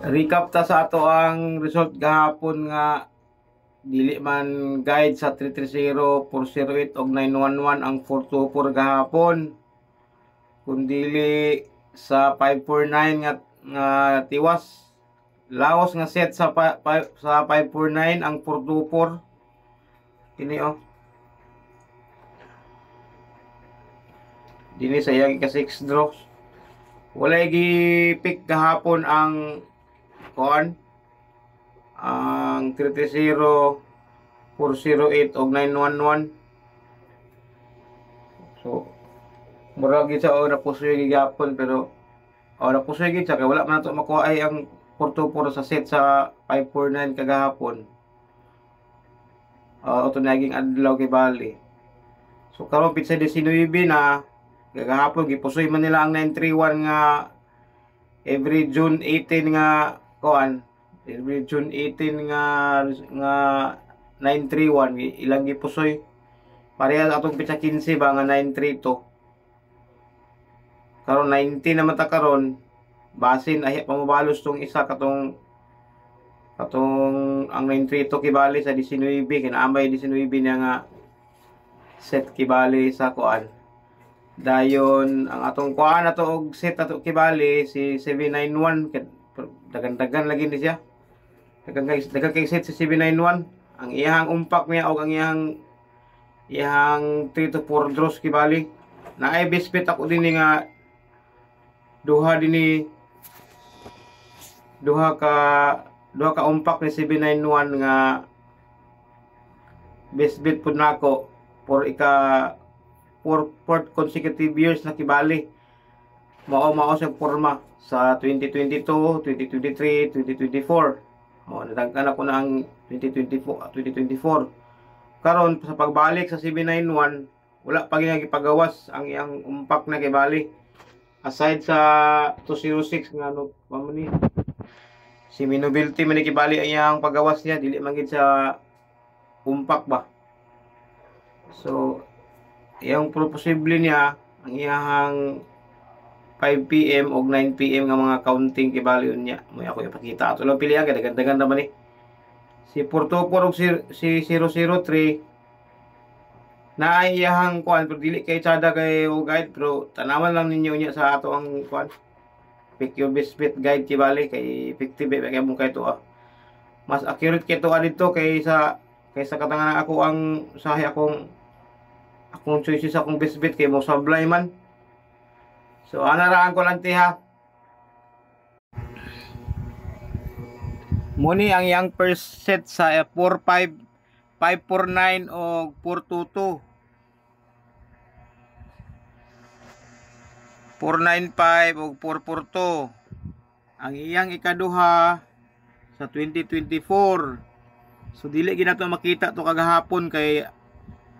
Recap ta sa ato ang result gahapon nga dili man guide sa 330, 408 og 911 ang 424 gahapon. Kundili sa 549 nga tiwas. Laos nga set sa 549 ang 424. Kini Dini sa iyang ika 6 draws. Wala gi-pick gahapon ang ang 330, 408 og 911. So mura gid sa napusoy gigapon pero napusoy gid sa kay wala man nato makuha ay ang 424 sa set sa 549 kagahapon. Auto naging adlaw kay bali. So karon pitsa 19 na kagahapon gipusoy man nila ang 931 nga every June 18 nga every June 18 nga 931 ilang gipusoy pareha atong pitsa 15 ba nga 932. Karon 19 naman ta karon basin ay pamabalos tong isa katong ang 932 kibali sa 19 kinaambay 19 niya nga set kibali sa dayon ang atong ato og set ato kibali si 791 dagan-dagan lagi ni siya dagan kay set si 791 ang iyang umpak niya og ang iyang 3 to 4 draws kibali naay bispit ako din nga duha ka umpak ni 791 nga best bet pud nako for fourth consecutive years na kibali mao sa forma sa 2022, 2023, 2024. Nadagkan ako na ang 2024. Karon sa pagbalik sa 791 wala pa gipagawas ang iyang umpak na kibali aside sa 206 nga ni si Minobility man kibali ang iyang pagawas niya dili man gid sa umpak ba. So iyang posible niya ang iyang 5 PM o 9 PM nga mga counting kibali niya mo ako ipakita ato lang pilihan kay dagan-dagan naman si 424 ug si 003 na iyang pero dili kay tsada kay o guide pero tanawan lang ninyo niya sa ato ang pick your best bet guide kibali kay effective kay mo kay to mas accurate kay to dito kaysa katangan ako ang sahi akong choices akong best bet kay mo sablay man. So anaraan ko lang ha. Muni ang iyang first set sa 45, 549 o 422. 495 o 442. Ang iyang ikaduha sa 2024. So dili ginato makita to kagahapon kay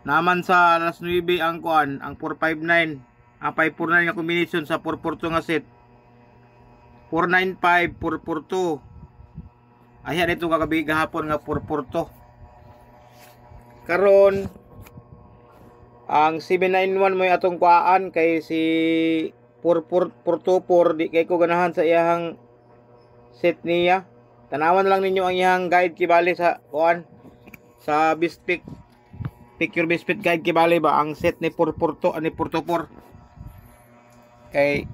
naman sa alas 9 ang ang 459 ang 549 nga combination sa 442 nga set 495 442 ay dito kagabi gahapon nga 442 karon ang 791 mo atong kuaan kay si 424 di kay ko ganahan sa iyang set niya tanawan lang ninyo ang iyang guide kibali sa sa Bispik pick your best bet guide kibali ba ang set ni 442 ani 424 kay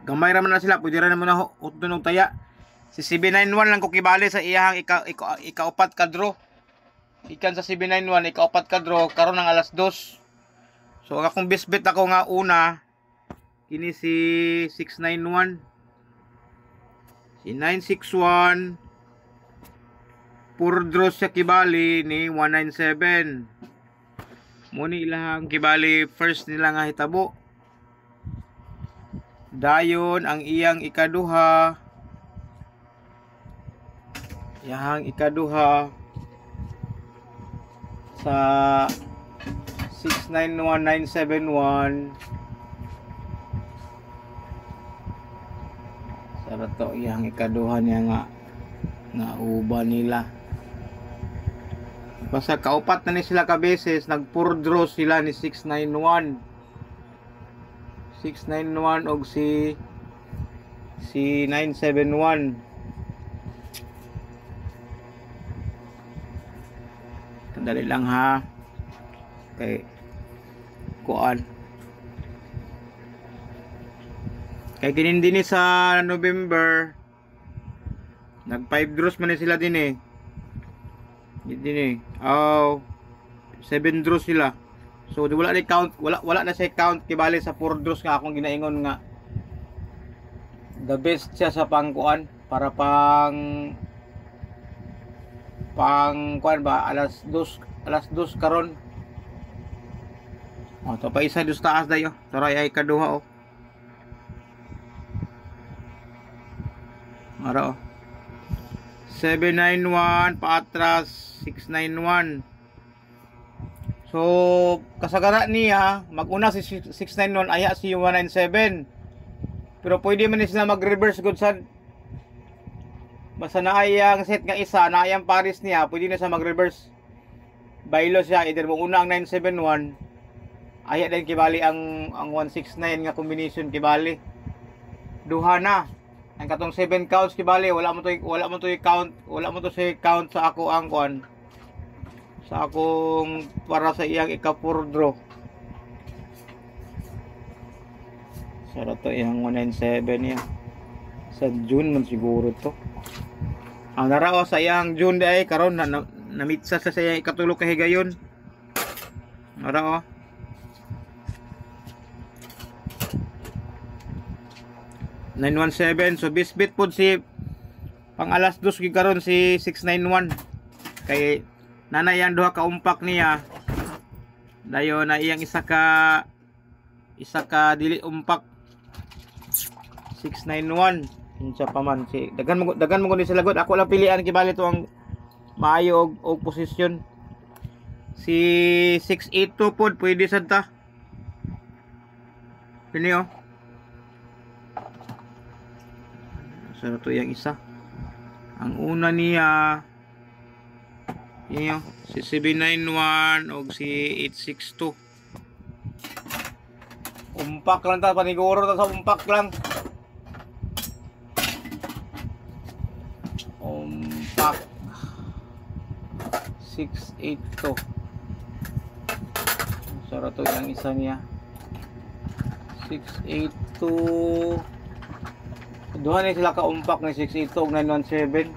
gamay ra man na sila pwede ra naman na utun og taya si 791 lang ko kibali sa iyang ikaupat ka draw ikan sa 791 ikaupat ka draw karon ng alas 2 so akong best bet ako nga una kini si 691 si 961 4 draws siya kibali ni 197 muni ilahang kibali first nila nga hitabo dayon ang iyang ikaduha sa 691971 sa to iyang ikaduha niya nga uba nila basta kaupat na ni sila ka beses nag 4 draw sila ni 691 og si 971 Dali lang ha. Kay kuan. Kay kinindini sa November nag 5 draws man sila din eh. Din eh. 7 draws sila. So wala na count, wala na siya count kibali sa 4 draws nga akong ginaingon nga the best siya sa pangkuan para pang kuan ba alas 2 karon. To pa isa dos taas dayo. Taray ay kaduha Ara 791 paatras 691. So kasagara niya maguna si 691 aya si 197. Pero pwede man sila mag-reverse good sad. Basta na ayang set nga isa, na ayang pares niya, pwede na siya mag-reverse. Baylo siya, either mo una ang 971, aya din kibali ang 169 nga combination kibali. Duha na. Ang katong 7 counts kibali, wala mo to count sa ako ang kuan. Sa akong para sa iyang ika-4 draw. Sara to iyang 197 niya. Sa June man siguro to. Ang narao sa iyang June day karon na mitsa sa iyang ikatulo ka higayon. Narao. (917) so bisbit pod si pang alas 2 gigaron si 691 kay nanay ang duha ka umpak niya dayon na iyang isa ka dili umpak 691 insa pa man si dagan mo kundi sa lagot ako lang pilian kibali to ang maayo og posisyon si 682 pod pwede sad ta pini so to yang isa ang una niya yun si 791 og si 862 umpak lang ta paniguro ta sa umpak lang umpak 682 sara to yang isa niya 682 duha ni sila ka umpak ni 682 og 917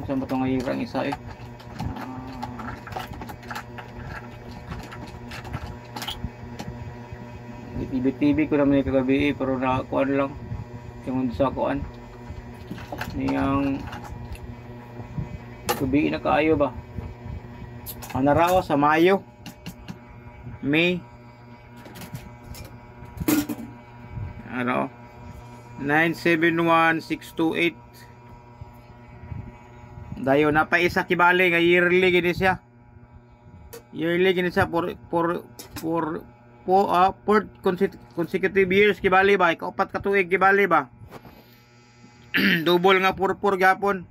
saan ba itong ngayirang isa TV ko naman yung kagabi pero nakakuan lang yung sa kuan niyang gabi na kaayo ba ang narawa sa Mayo May ano 971628 dayo na pa isa kibali nga yearly gini siya for consecutive years kibali ba ikaupat ka tuig kibali ba double nga purpur gapon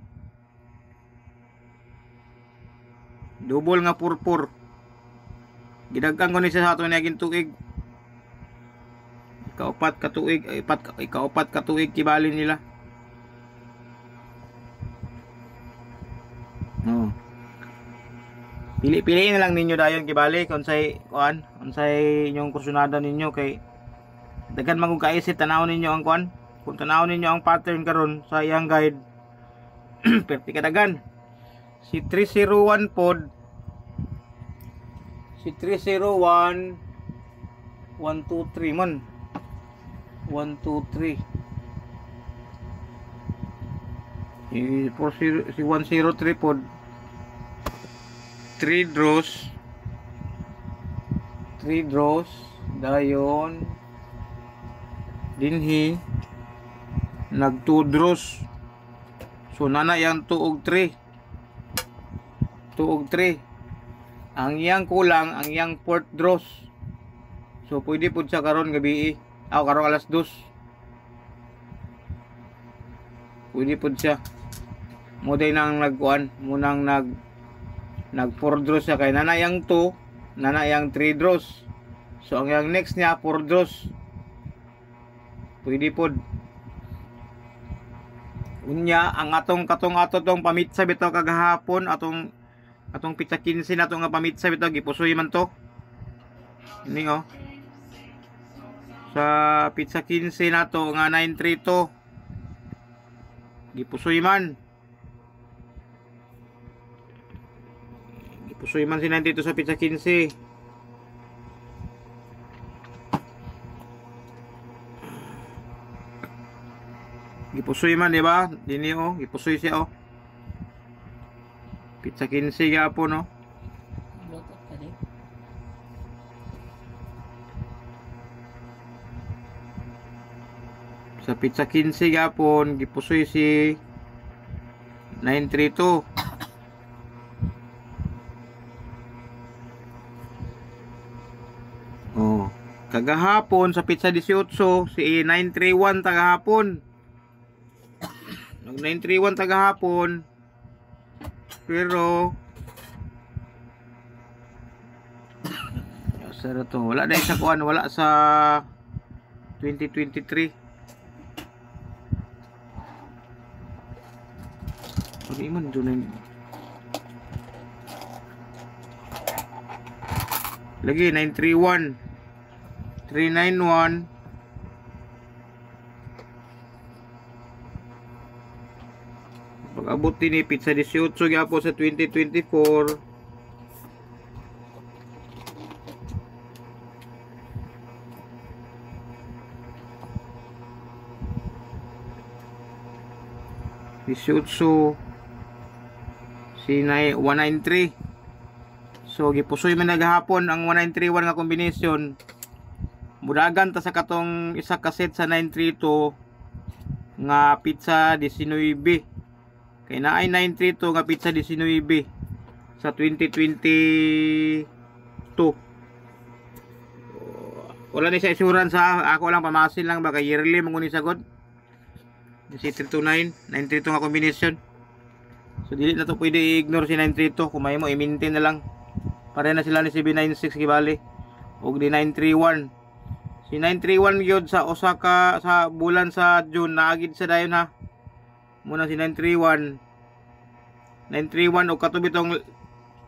double nga purpur gidagkan ko ni siya sa ato naging tuig ikaupat ka tuig kibali nila pili-piliin na lang ninyo dayon kibali kung say kuan unsay inyong kursunada ninyo kay daghan man kung kaisit tanaw ninyo ang kuan kung tanaw ninyo ang pattern karon sa iyang guide perti kadagan si 301 pod si 301 123 man 123 si 103 pod 3 draws dayon dinhi nag 2 draws so nana yang 2 og 3 ang iyang kulang ang iyang 4th draws so pwede pud sa karon gabi karong alas 2 pwede pud siya mo day nang nagkuan munang nag 4 draws siya kay nanayang 2 nanayang 3 draws so ang yang next niya 4 draws pwede pod unya ang atong katong pamit sa bitaw kagahapon atong Atong pizza 15 na to nga pamitsa bitaw gipusoy man to. Ini oh. Sa pizza 15 na to nga 932. Gipusoy man. Gipusoy man si 932 sa pizza 15. Gipusoy man, di ba? Dini oh, gipusoy siya oh. Pizza 15 gyapon no. Lutot ka din. Sa pizza 15 gyapon gipusoy si 932. Oh, kagahapon sa pizza 18 si 931 tagahapon. Nag 931 tagahapon. Pero sara to, wala dai sa kuan, wala sa 2023. Pag man dun lagi 931 391 pag-abot din ni pizza 18 gyapon sa 2024. Si 193. So gipusoy man naghapon ang 1931 nga kombinasyon. Mudagan ta sa katong isa ka set sa 932 nga pizza 19. Kay naay 932 nga pizza 19 sa 2022. Wala ni sa insurance ha. Ako lang pamasil lang baka yearly manguni sagod. 329 932 nga combination. So dili na to pwede i-ignore si 932. Kung may mo i-maintain na lang. Pare na sila ni 796 gibali. Og di 931. Si 931 gyud sa Osaka sa bulan sa June naagid sa dayon ha. Muna si 931 og katubi tong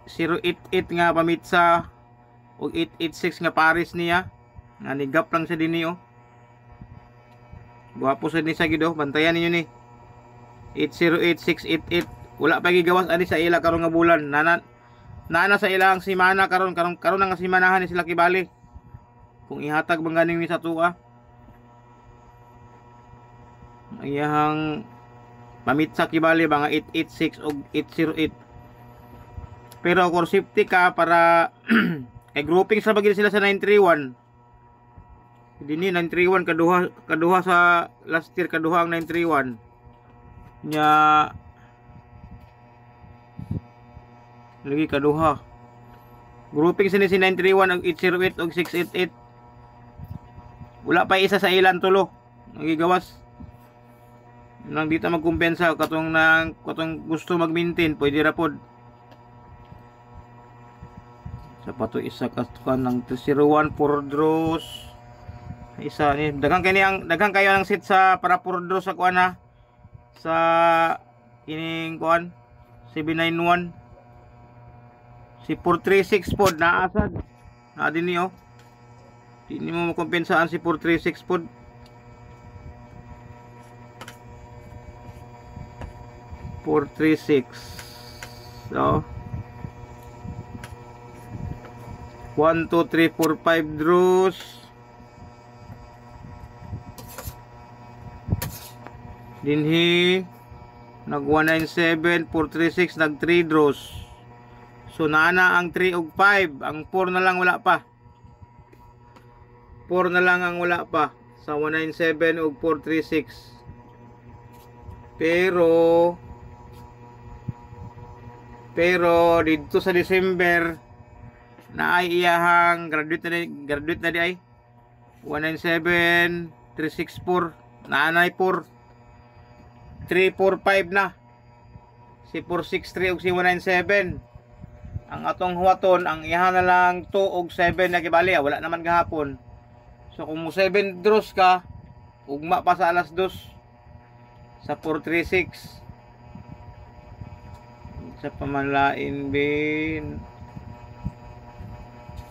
088 nga pamitsa og 886 nga Paris niya nga nigap lang sa dinhi oh. Guwapo sa ni sa gido, bantayan ninyo ni 808688. Wala pa gigawas ani sa ila karon nga bulan. Nana sa ilang semana karon nga semanahan ni sila kibali. Kung ihatag bang ganing ni sa tuwa. Ayahang pamitsa kibali mga 886 o 808. Pero for safety ka para kay grouping sa bagay sila sa 931. Dini 931 kaduha sa last year kaduha ang 931. Nya lagi kaduha. Grouping sini si 931 og 808 og 688. Wala pa isa sa ilan tulo. Nagigawas. Nang dito magkumpensa katong gusto mag-maintain pwede ra pod. Sa pato isa ka ng 201 4 draws. Isa ni daghang kayo ang set sa para 4 draws sa kuan ha. Sa kining kuan 791. Si 436 pod naasad. Na din niyo. Di mo makumpensaan si 436 pod. So 1, 2, 3, 4, 5 draws. Dinhi nag 197, 436 nag 3 draws. So naana ang 3 ug 5, ang 4 na lang wala pa. 4 na lang ang wala pa sa 197 ug 436. Pero dito sa December na ay iyahang graduate na di ay 197 364 naanay 4 345 na si 463 ug si 197. Ang atong huwaton ang iyahan na lang 2 ug 7 na gibali wala naman gahapon. So kung mo 7 draws ka ugma pa sa alas 2 sa 436 Sa pamanlain bin.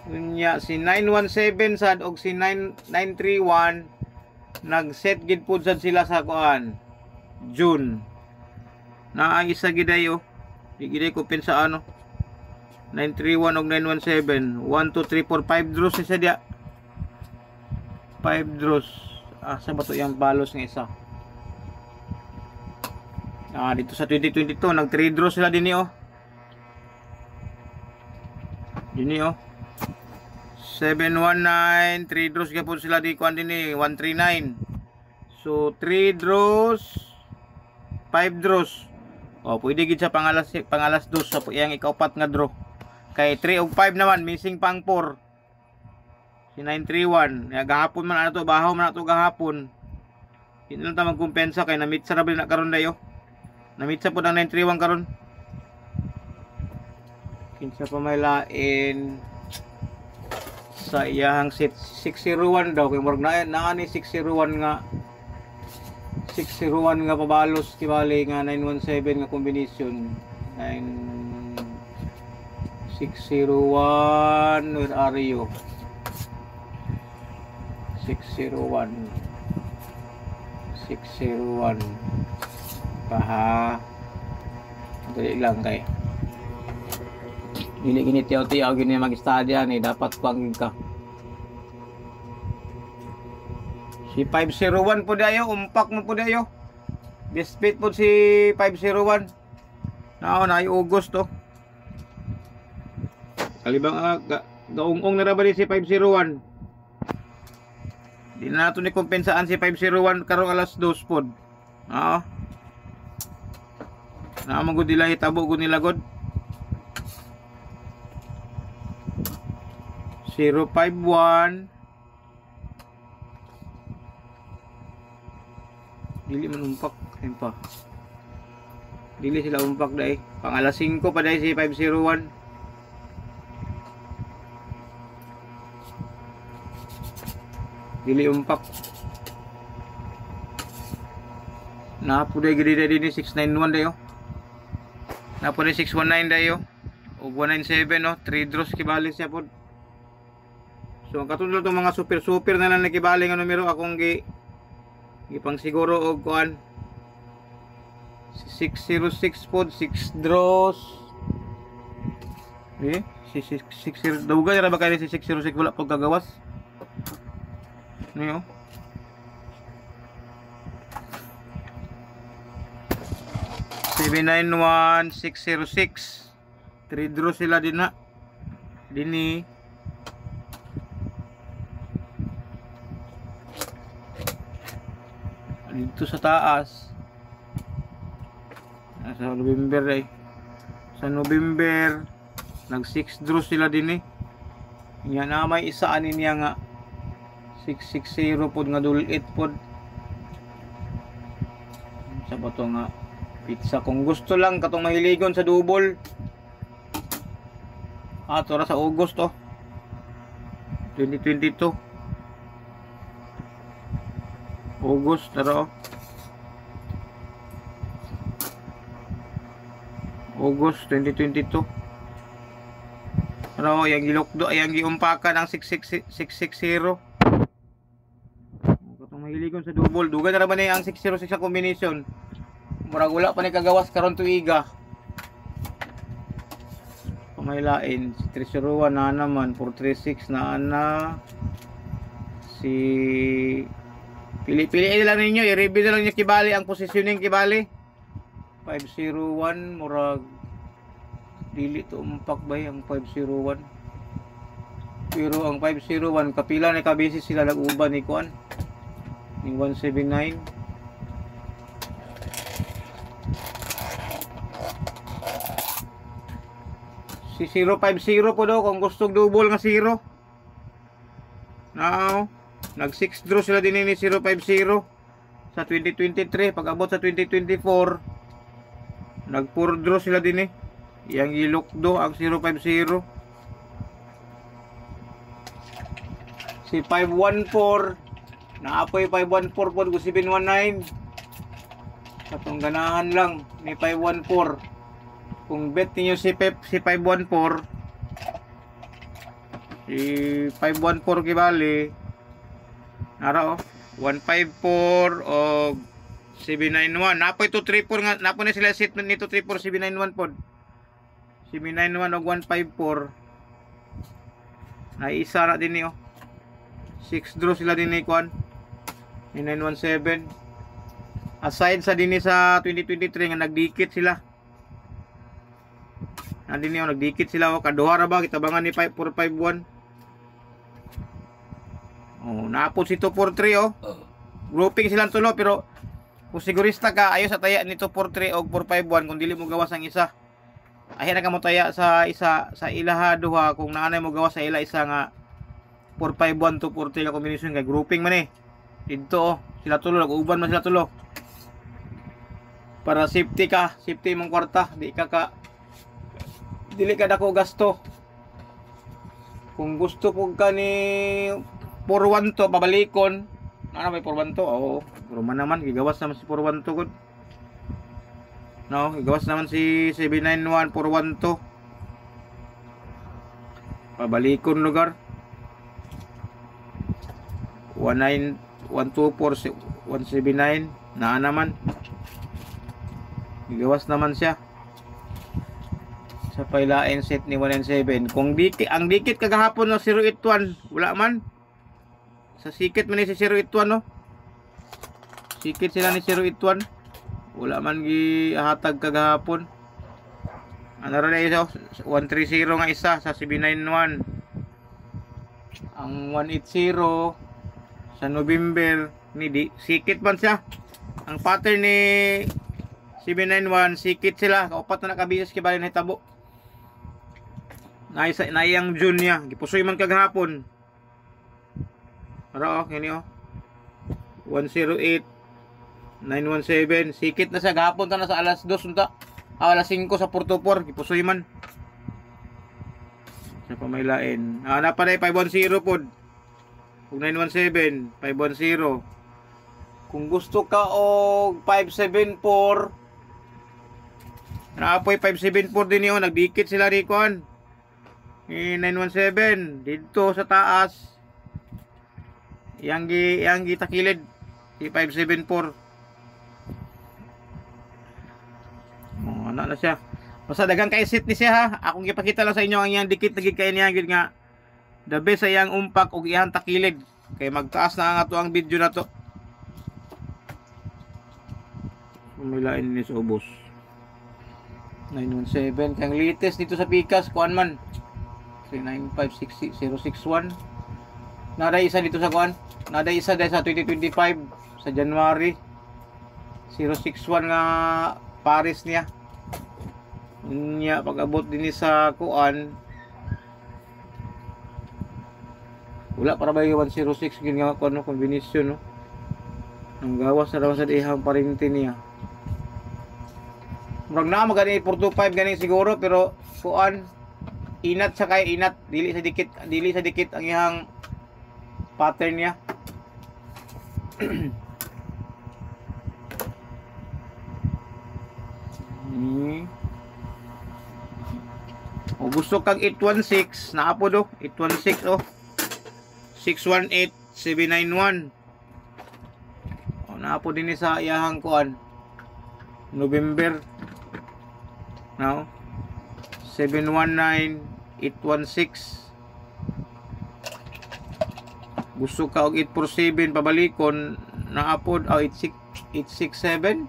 Unya si 917 sad og si 9931 nag-set gid pud sad sila sa kuan. June. Na ang isa gid ayo. Di gid ko pin sa ano. 931 og 917. 1 2 3 4 5 draws siya dia. 5 draws. Sa bato yang balos nga isa. Dito sa 2022 nag 3 draws sila dinhi oh. Dinhi oh. 719 3 draws gyapon sila di kuan dinhi 139. So 3 draws 5 draws. Oh, pwede gid sa pangalas 2 sa iyang ikaupat nga draw. Kay 3 ug 5 naman missing pang 4. Si 931, gahapon man ano to, bahaw man ato gahapon. Hindi lang ta magkumpensa kay na-meet sa rabil na karon dayo. Na-meet sa pud ang 931 karon. Kinsa pa may lain sa iyang set 601 daw kay murag na ni 601 nga pabalos kibali nga 917 nga combination 601 where are you 601 paha dali lang kay gini tiyaw-tiyaw gini mag-study ni dapat pang ka si 501 po dayo umpak mo po dayo best fit po si 501 na ay August to kalibang gaungong na ba si 501 di na nato ni kompensaan si 501 karong alas 2 pod na magud nila hitabo gud nila god 051 dili man umpak pa dili sila umpak dai pang alas 5 pa dai si 501 dili umpak napo dai gid dai ni 691 dayo napo dai 619 dayo o 197 no 3 draws kibali siya pod. So ang katulad ng mga super na lang nakibali nga numero akong gipang siguro og kuan 606 pod 6 draws si 60 dugay ra ba kay si 606 wala pag kagawas niyo 791 606 3 draws sila din na dini dito sa taas sa November sa November nag 6 draws sila din yan na may isa anin niya nga 660 pod nga dulit pod sa bato nga pizza kung gusto lang katong mahiligon sa double tora sa August 2022 August taro August 2022 pero yung gilokdo yung giumpakan ng 660 katong mahiligon sa double dugay na naman ang 606 sa combination murag wala pa ni kagawas karon tuiga pamailain si 301 na naman 436 na si pili-pili lang ninyo i-review na lang niyo kibali ang positioning kibali 501 murag dili to umpak ba ang 501 pero ang 501 kapila na kabeses sila nag-uban ni kuan ni 179 si 050 po daw kung gustong double nga 0 now nag 6 draw sila din ni 050 sa 2023 pag abot sa 2024 nag 4 draw sila din yang ilokdo ang 050 si 514 naapoy 514 po ko 719 katong ganahan lang ni 514 Kung bet niyo si 514, si 514 kibali nara 154 o 791. Napo ito 34 nga, napo na sila set nito 34 791 pod. 791 o 154. Na isa na din niyo. 6 draw sila din ni kuan. 917. Aside sa dinhi sa 2023 nga nagdikit sila. Nandin niyo nagdikit sila o kaduha ra ba kitabangan ni 5451. Oh, naapod si 243 oh. Grouping silang tulo pero kung sigurista ka ayo sa taya ni 243 o 451 kung dili mo gawas ang isa. Ahi na ka mo taya sa isa sa ilaha duha kung naanay mo gawas sa ila isa nga 451 243 ka combination kay grouping man eh. Dito oh, sila tulo nag-uban man sila tulo. Para safety ka, safety mong kwarta, dili ka dako gasto. Kung gusto po ka ni 412 pabalikon, ano may 412? Oo, Roman naman gigawas naman si 412 gud. No, gigawas naman si 791 412. Pabalikon lugar. 124 179 na naman. Gigawas naman siya. Sa pailaing set ni 197. Kung ang dikit kagahapon no 081, wala man. Sa sikit man ni si 081 no. Sikit sila ni 081. Wala man gihatag kagahapon. Ano ra isa 130 nga isa sa 791. Ang 180 sa November ni sikit man siya. Ang pattern ni 791 sikit sila. Kaupat na nakabisas kibali na hitabo. Naiyang June niya. Gipusoy man kagahapon. Ara oh, kini oh. 108 917 sikit na siya gahapon ta na sa alas 2 unta. Alas 5 sa Porto 4 gipusoy man. Sa pamaylain. Na pa na 510 pod. Kung 917 510. Kung gusto ka og 574 naapoy 574 din yun. Nagdikit sila rikon. 917 dito sa taas. Yang gitakilid si 574. Oh, ano na siya. Basta dagang kay set ni siya ha. Akong gipakita lang sa inyo ang iyang dikit lagi kay niya gid nga the best sa iyang umpak ug iyang takilid. Kay magtaas na ang ato ang video na to. Umilain ni sa ubos. 917 kang latest dito sa Pikas kuan man 3956061. Nada isa dito sa kuan. Nada isa dahil sa 2025 sa January 061 nga Paris niya. Nya pag-abot din sa kuan. Wala para ba yung 106 gin nga kuan no combination no. Ang gawas na daw sa ihang parinti niya. Murag na magani 425 gani siguro pero kuan inat sa kay inat dili sa dikit ang ihang pattern niya. O gusto kag 816 na apo do 816 oh 618 791 o na apo din sa iyahang kuan November now 719 816. Gusto ka og 847 pabalikon na apod 867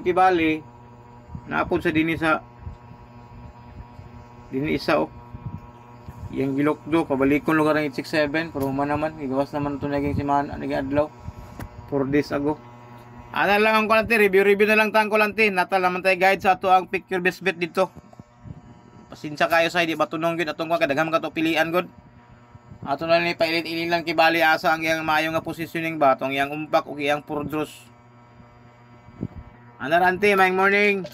kibali na apod sa dinhi sa dinhi isa oh yang gilokdo pabalikon lugar ng 867 pero man naman igawas naman to naging simana naging adlaw 4 days ago. Ana lang ang kulante review na lang tang kulante natal naman tay guide sa ato ang picture best bet dito. Pasensya kayo sa di batunong gid atong kadaghang ka to pilian god. Ato na ni pailit-ilit lang kibali asa ang iyang maayo nga positioning ba atong iyang umpak ug iyang purdros. Ana rante, may morning.